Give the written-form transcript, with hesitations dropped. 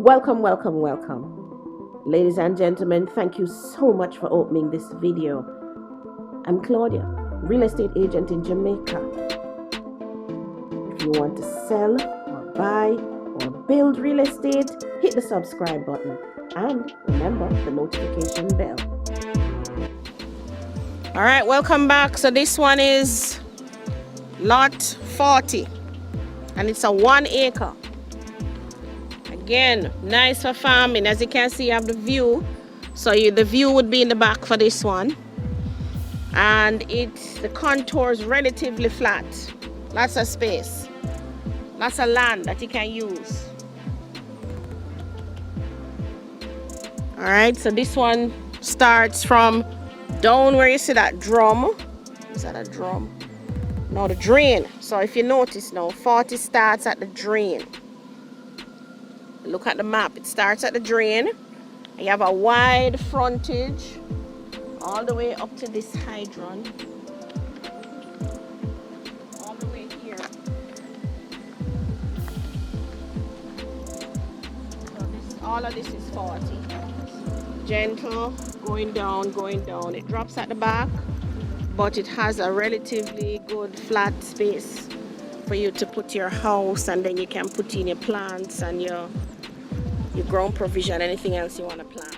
Welcome, welcome, welcome. Ladies and gentlemen, thank you so much for opening this video. I'm Claudia, real estate agent in Jamaica. If you want to sell or buy or build real estate, hit the subscribe button and remember the notification bell. All right, welcome back. So this one is lot 40 and it's a 1 acre. Again, nice for farming. As you can see, you have the view. So the view would be in the back for this one. And the contour is relatively flat. Lots of space. Lots of land that you can use. All right, so this one starts from down where you see that drum. Is that a drum? No, the drain. So if you notice now, 40 starts at the drain. Look at the map. It starts at the drain. You have a wide frontage all the way up to this hydrant. All the way here. So all of this is 40. Gentle, going down, going down. It drops at the back, but it has a relatively good flat space for you to put your house, and then you can put in your plants and your ground provision, anything else you want to plant.